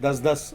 10-10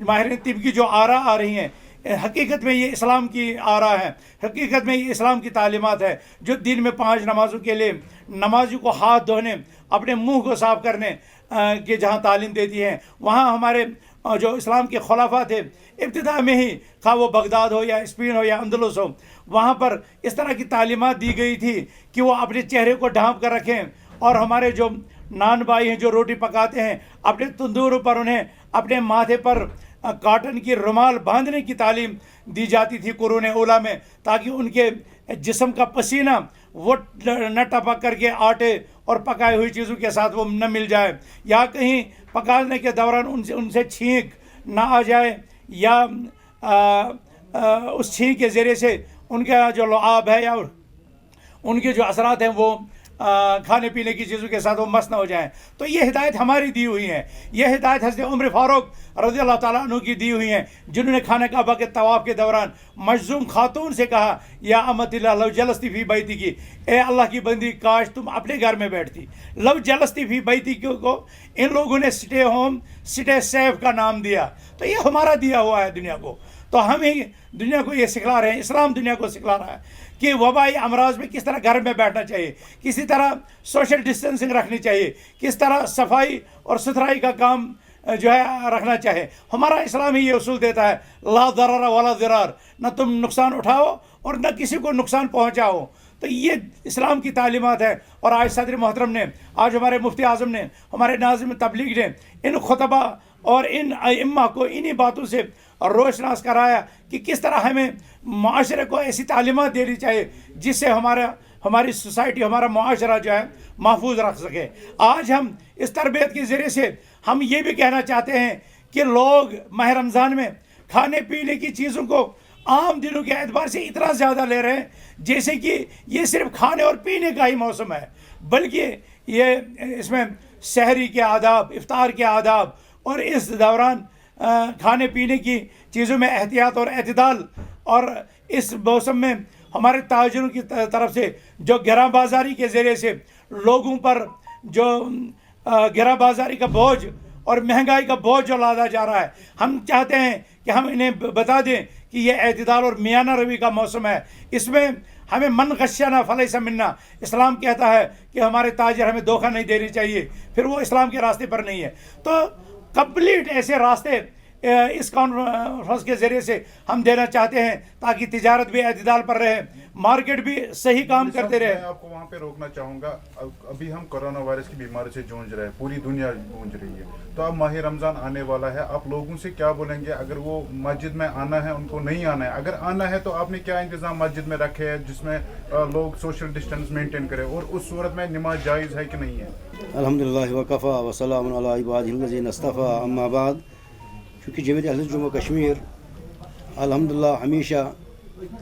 ماہرین طب کی جو آرا آ رہی ہیں، حقیقت میں یہ اسلام کی آرا ہے، حقیقت میں یہ اسلام کی تعلیمات ہے، جو دن میں 5 نمازوں کے لیے نمازی کو ہاتھ دھونے، اپنے منہ کو صاف کرنے کی جہاں تعلیم دیتی ہیں، وہاں ہمارے جو اسلام کے خلافہ تھے ابتدا میں ہی، خواہ وہ بغداد ہو یا اسپین ہو یا اندلس ہو، وہاں پر اس طرح کی تعلیمات دی گئی تھی کہ وہ اپنے چہرے کو ڈھانپ کر رکھیں، اور ہمارے جو نان بھائی ہیں جو روٹی پکاتے ہیں، اپنے تندور پر انہیں اپنے ماتھے پر کاٹن کی رومال باندھنے کی تعلیم دی جاتی تھی قرون اولیٰ میں، تاکہ ان کے جسم کا پسینہ وہ نہ ٹپک کر کے آٹے اور پکائی ہوئی چیزوں کے ساتھ وہ نہ مل جائے، یا کہیں پکانے کے دوران ان سے چھینک نہ آ جائے، یا اس چھینک کے ذریعے سے ان کا جو لعاب ہے یا ان کے جو اثرات ہیں وہ کھانے پینے کی چیزوں کے ساتھ وہ مس نہ ہو جائیں۔ تو یہ ہدایت ہماری دی ہوئی ہے، یہ ہدایت حضرت عمر فاروق رضی اللہ تعالیٰ عنہ کی دی ہوئی ہیں، جنہوں نے خانہ کعبہ کے طواف کے دوران مجذوم خاتون سے کہا، یا امت اللہ لو جلستی فی بیتی کی، اے اللہ کی بندی کاش تم اپنے گھر میں بیٹھتی۔ لو جلستی فی بیتی کو ان لوگوں نے سٹے ہوم سٹے سیف کا نام دیا، تو یہ ہمارا دیا ہوا ہے دنیا کو، تو ہمیں دنیا کو یہ سکھلا رہے ہیں، اسلام دنیا کو سکھلا رہا ہے کہ وبائی امراض میں کس طرح گھر میں بیٹھنا چاہیے، کسی طرح سوشل ڈسٹینسنگ رکھنی چاہیے، کس طرح صفائی اور ستھرائی کا کام جو ہے رکھنا چاہے۔ ہمارا اسلام ہی یہ اصول دیتا ہے، لا ضرر ولا ضرار، نہ تم نقصان اٹھاؤ اور نہ کسی کو نقصان پہنچاؤ۔ تو یہ اسلام کی تعلیمات ہے، اور آج صدر محترم نے، آج ہمارے مفتی اعظم نے، ہمارے ناظم تبلیغ نے ان خطبہ اور ان ائمہ کو انہی باتوں سے روشناس کرایا کہ کس طرح ہمیں معاشرے کو ایسی تعلیمات دینی چاہیے جس سے ہماری سوسائٹی، ہمارا معاشرہ جو ہے محفوظ رکھ سکے۔ آج ہم اس تربیت کے ذریعے سے ہم یہ بھی کہنا چاہتے ہیں کہ لوگ ماہ رمضان میں کھانے پینے کی چیزوں کو عام دنوں کے اعتبار سے اتنا زیادہ لے رہے ہیں جیسے کہ یہ صرف کھانے اور پینے کا ہی موسم ہے، بلکہ یہ اس میں سحری کے آداب، افطار کے آداب، اور اس دوران کھانے پینے کی چیزوں میں احتیاط اور اعتدال، اور اس موسم میں ہمارے تاجروں کی طرف سے جو گراں بازاری کے ذریعے سے لوگوں پر جو گراں بازاری کا بوجھ اور مہنگائی کا بوجھ جو لادا جا رہا ہے، ہم چاہتے ہیں کہ ہم انہیں بتا دیں کہ یہ اعتدال اور میانہ روی کا موسم ہے، اس میں ہمیں من غشنا فلیس منا، اسلام کہتا ہے کہ ہمارے تاجر ہمیں دھوکہ نہیں دینی چاہیے، پھر وہ اسلام کے راستے پر نہیں ہے۔ تو کمپلیٹ ایسے راستے اس کانفرنس کے ذریعے سے ہم دینا چاہتے ہیں تاکہ تجارت بھی اعتدال پر رہے، مارکیٹ بھی صحیح کام کرتے رہے۔ میں آپ کو وہاں پہ روکنا چاہوں گا، ابھی ہم کورونا وائرس کی بیماری سے جونج رہے ہیں، پوری دنیا جونج رہی ہے، تو اب ماہ رمضان آنے والا ہے، آپ لوگوں سے کیا بولیں گے؟ اگر وہ مسجد میں آنا ہے، ان کو نہیں آنا ہے، اگر آنا ہے تو آپ نے کیا انتظام مسجد میں رکھے ہیں جس میں لوگ سوشل ڈسٹینس مینٹین کریں، اور اس صورت میں نماز جائز ہے کہ نہیں ہے؟ الحمدللہ وکفا وسلام علی عبادہ الذین اصطفیٰ، اما بعد۔ چونکہ جمعیت اہل جموں کشمیر الحمدللہ ہمیشہ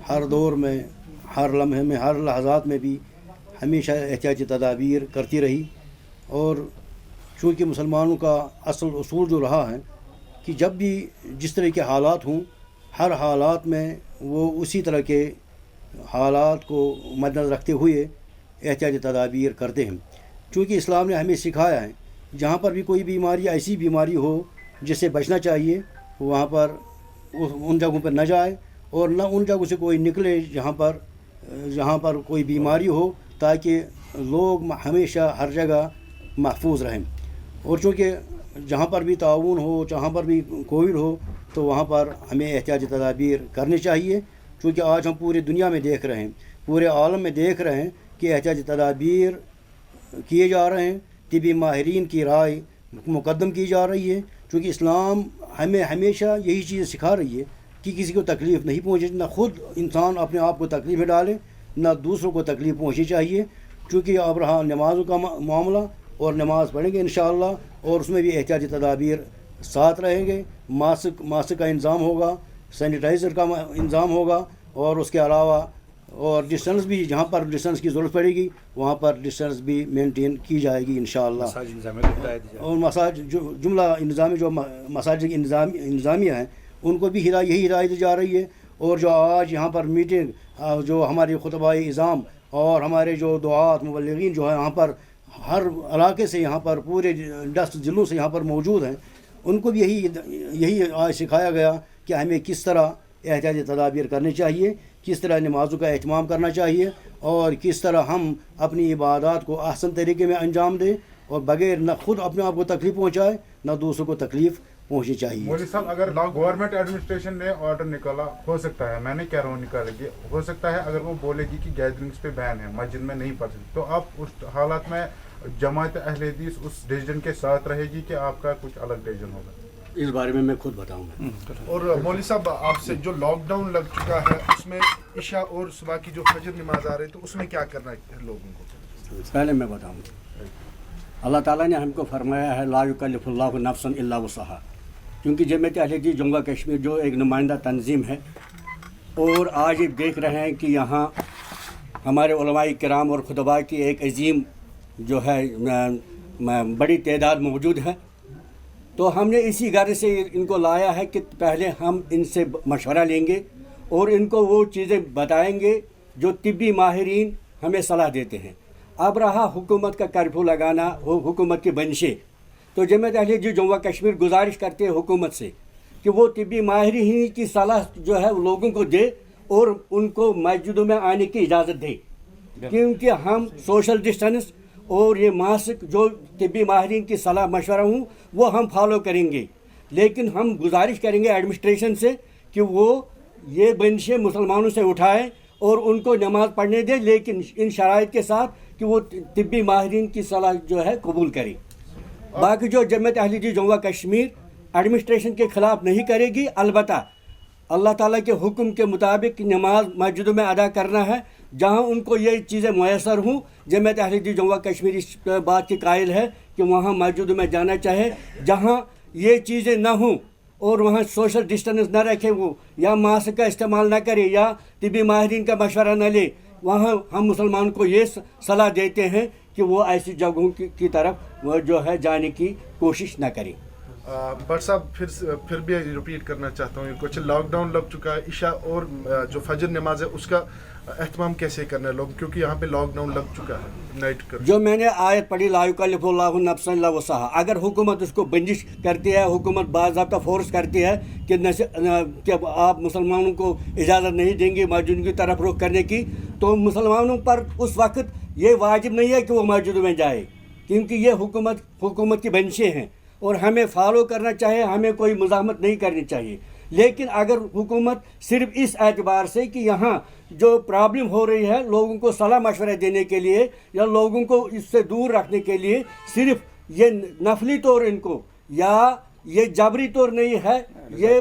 ہر دور میں، ہر لمحے میں، ہر لحظات میں بھی ہمیشہ احتیاطی تدابیر کرتی رہی، اور چونکہ مسلمانوں کا اصول جو رہا ہے کہ جب بھی جس طرح کے حالات ہوں، ہر حالات میں وہ اسی طرح کے حالات کو مد نظر رکھتے ہوئے احتیاطی تدابیر کرتے ہیں، چونکہ اسلام نے ہمیں سکھایا ہے جہاں پر بھی کوئی بیماری، ایسی بیماری ہو جس سے بچنا چاہیے، وہاں پر ان جگہوں پر نہ جائے، اور نہ ان جگہوں سے کوئی نکلے جہاں پر کوئی بیماری ہو، تاکہ لوگ ہمیشہ ہر جگہ محفوظ رہیں۔ اور چونکہ جہاں پر بھی تعاون ہو، جہاں پر بھی کووڈ ہو، تو وہاں پر ہمیں احتیاطی تدابیر کرنی چاہیے، چونکہ آج ہم پوری دنیا میں دیکھ رہے ہیں، پورے عالم میں دیکھ رہے ہیں کہ احتیاطی تدابیر کیے جا رہے ہیں، طبی ماہرین کی رائے مقدم کی جا رہی ہے، چونکہ اسلام ہمیں ہمیشہ یہی چیز سکھا رہی ہے کہ کسی کو تکلیف نہیں پہنچے، نہ خود انسان اپنے آپ کو تکلیف میں ڈالے، نہ دوسروں کو تکلیف پہنچنی چاہیے، چونکہ اب رہا نمازوں کا معاملہ، اور نماز پڑھیں گے انشاءاللہ، اور اس میں بھی احتیاطی تدابیر ساتھ رہیں گے، ماسک کا انتظام ہوگا، سینیٹائزر کا انتظام ہوگا، اور اس کے علاوہ اور ڈسٹنس بھی، جہاں پر ڈسٹنس کی ضرورت پڑے گی وہاں پر ڈسٹنس بھی مینٹین کی جائے گی انشاءاللہ۔ اور جملہ انتظامی جو مساجد کی انتظامیہ ہیں ان کو بھی یہی ہدایت دی جا رہی ہے، اور جو آج یہاں پر میٹنگ، جو ہمارے خطبہ اعظام اور ہمارے جو دعات مبلغین جو ہیں یہاں پر ہر علاقے سے، یہاں پر پورے 10 ضلعوں سے یہاں پر موجود ہیں، ان کو بھی یہی سکھایا گیا کہ ہمیں کس طرح احتیاطی تدابیر کرنی چاہیے، کس طرح نمازوں کا اہتمام کرنا چاہیے، اور کس طرح ہم اپنی عبادات کو احسن طریقے میں انجام دیں اور بغیر نہ خود اپنے آپ کو تکلیف پہنچائے نہ دوسروں کو تکلیف پہنچنی چاہیے۔ مولوی صاحب اگر گورنمنٹ ایڈمنسٹریشن نے آرڈر نکالا، ہو سکتا ہے، میں نہیں کہہ رہا ہوں نکالے گی، ہو سکتا ہے اگر وہ بولے گی کہ گیدرنگس پہ بین ہے، مسجد میں نہیں پڑھ سکتے، تو آپ اس حالات میں جماعت اہل حدیث اس ڈیسیجن کے ساتھ رہے گی کہ آپ کا کچھ الگ ڈیسیجن ہوگا؟ اس بارے میں خود بتاؤں گا۔ اور مولوی صاحب آپ سے جو لاک ڈاؤن لگ چکا ہے اس میں عشاء اور صبح کی جو فجر نماز آ رہی ہے تو اس میں کیا کرنا ہے لوگوں کو؟ پہلے میں بتاؤں گا، اللہ تعالیٰ نے ہم کو فرمایا ہے لا یکلف اللہ نفسا الا وسعہا، کیونکہ جمعیت اہل حدیث جموں کشمیر جو ایک نمائندہ تنظیم ہے، اور آج یہ دیکھ رہے ہیں کہ یہاں ہمارے علماء کرام اور خطباء کی ایک عظیم جو ہے بڑی تعداد موجود ہے، تو ہم نے اسی غرض سے ان کو لایا ہے کہ پہلے ہم ان سے مشورہ لیں گے اور ان کو وہ چیزیں بتائیں گے جو طبی ماہرین ہمیں صلاح دیتے ہیں۔ اب رہا حکومت کا کرفیو لگانا، حکومت کی بندشیں، تو جمعیت اہل حدیث جموں کشمیر گزارش کرتے ہیں حکومت سے کہ وہ طبی ماہرین کی صلاح جو ہے لوگوں کو دے اور ان کو مسجدوں میں آنے کی اجازت دے، کیونکہ ہم سوشل ڈسٹینس اور یہ ماسک جو طبی ماہرین کی صلاح مشورہ ہوں وہ ہم فالو کریں گے، لیکن ہم گزارش کریں گے ایڈمنسٹریشن سے کہ وہ یہ بندشیں مسلمانوں سے اٹھائیں اور ان کو نماز پڑھنے دیں، لیکن ان شرائط کے ساتھ کہ وہ طبی ماہرین کی صلاح جو ہے قبول کریں۔ باقی جو جمعیت اہل حدیث جموں کشمیر ایڈمنسٹریشن کے خلاف نہیں کرے گی، البتہ اللہ تعالیٰ کے حکم کے مطابق نماز مسجدوں میں ادا کرنا ہے، جہاں ان کو یہ چیزیں میسر ہوں۔ جمعیت اہل حدیث جموں کشمیر اس بات کی قائل ہے کہ وہاں مسجدوں میں جانا چاہے جہاں یہ چیزیں نہ ہوں اور وہاں سوشل ڈسٹینس نہ رکھے، وہ یا ماسک کا استعمال نہ کرے یا طبی ماہرین کا مشورہ نہ لے، وہاں ہم مسلمان کو یہ صلاح دیتے ہیں کہ وہ ایسی جگہوں کی طرف وہ جو ہے جانے کی کوشش نہ کریں۔ بٹ صاحب پھر بھی ریپیٹ کرنا چاہتا ہوں، کچھ لاک ڈاؤن لگ چکا ہے، عشاء اور جو فجر نماز ہے اس کا اہتمام کیسے کرنا ہے لوگ، کیونکہ یہاں پہ لاک ڈاؤن لگ چکا ہے نائٹ کا؟ جو میں نے آیت پڑھی لا یکلف اللہ نفسا الا وسعہا، اگر حکومت اس کو بندش کرتی ہے، حکومت باضابطہ فورس کرتی ہے کہ آپ مسلمانوں کو اجازت نہیں دیں گے مسجدوں کی طرف رخ کرنے کی، تو مسلمانوں پر اس وقت یہ واجب نہیں ہے کہ وہ مسجدوں میں جائے، کیونکہ یہ حکومت کی بندشیں ہیں اور ہمیں فالو کرنا چاہیے، ہمیں کوئی مزاحمت نہیں کرنی چاہیے۔ لیکن اگر حکومت صرف اس اعتبار سے کہ یہاں جو پرابلم ہو رہی ہے لوگوں کو صلاح مشورہ دینے کے لیے یا لوگوں کو اس سے دور رکھنے کے لیے صرف یہ نفلی طور ان کو یا یہ جبری طور نہیں ہے، یہ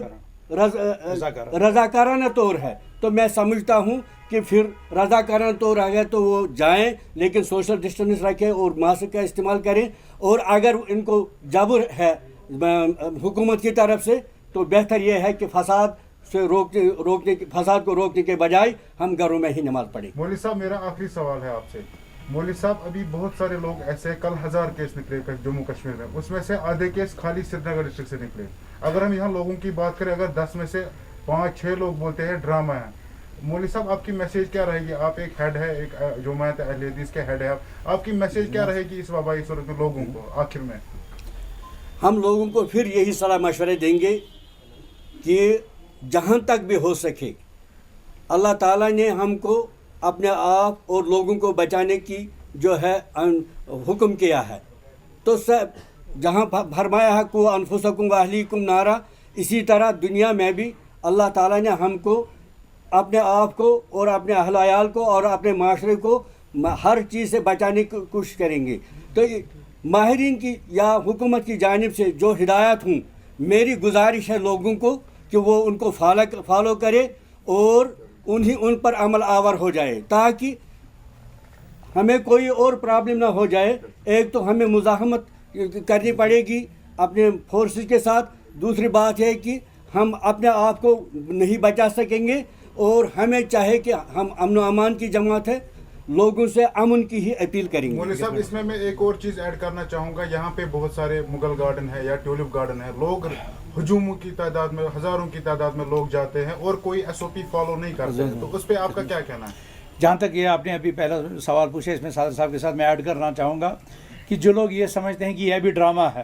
رضاکارانہ طور ہے، تو میں سمجھتا ہوں کہ پھر رضاکارانہ طور آ گیا تو وہ جائیں، لیکن سوشل ڈسٹینس رکھیں اور ماسک کا استعمال کریں، اور اگر ان کو جبر ہے حکومت کی طرف سے تو بہتر یہ ہے کہ فساد کو روکنے کے بجائے ہم گھروں میں ہی نماز پڑھیں۔ مولوی صاحب میرا آخری سوال ہے آپ سے، مولوی صاحب ابھی بہت سارے لوگ ایسے، کل 1000 کیس نکلے جموں کشمیر میں، اس میں سے آدھے کیس خالی سری نگر ڈسٹرکٹ سے نکلے۔ اگر ہم یہاں لوگوں کی بات کریں، اگر 10 میں سے 5-6 لوگ بولتے ہیں ڈرامہ ہے، مولوی صاحب آپ کی میسیج کیا رہے گی؟ آپ ایک ہیڈ ہے، ایک جماعت اہل حدیث کے ہیڈ ہے، آپ کی میسیج کیا رہے گی اس وبائی صورت میں لوگوں کو آخر میں؟ ہم لوگوں کو پھر یہی صلاح مشورے دیں گے کہ جہاں تک بھی ہو سکے اللہ تعالیٰ نے ہم کو اپنے آپ اور لوگوں کو بچانے کی جو ہے حکم کیا ہے، تو جہاں فرمایا ہے کو انفسکم و اہلیکم نارا، اسی طرح دنیا میں بھی اللہ تعالیٰ نے ہم کو اپنے آپ کو اور اپنے اہل عیال کو اور اپنے معاشرے کو ہر چیز سے بچانے کی کوشش کریں گے۔ تو ماہرین کی یا حکومت کی جانب سے جو ہدایات ہوں، میری گزارش ہے لوگوں کو کہ وہ ان کو فالو کرے اور ان پر عمل آور ہو جائے، تاکہ ہمیں کوئی اور پرابلم نہ ہو جائے۔ ایک تو ہمیں مزاحمت کرنی پڑے گی اپنے فورسز کے ساتھ، دوسری بات ہے کہ ہم اپنے آپ کو نہیں بچا سکیں گے، اور ہمیں چاہے کہ ہم امن و امان کی جماعت ہے، لوگوں سے امن کی ہی اپیل کریں گے۔ مولوی صاحب اس میں ایک اور چیز ایڈ کرنا چاہوں گا، یہاں پہ بہت سارے مغل گارڈن ہے یا ٹیولپ گارڈن ہے، لوگ ہجوموں کی تعداد میں، ہزاروں کی تعداد میں لوگ جاتے ہیں اور کوئی SOP فالو نہیں کرتے ہیں، تو اس پہ آپ کا کیا کہنا ہے؟ جہاں تک یہ آپ نے ابھی پہلا سوال پوچھا، اس میں صادر صاحب کے ساتھ میں ایڈ کرنا چاہوں گا کہ جو لوگ یہ سمجھتے ہیں کہ یہ بھی ڈرامہ ہے،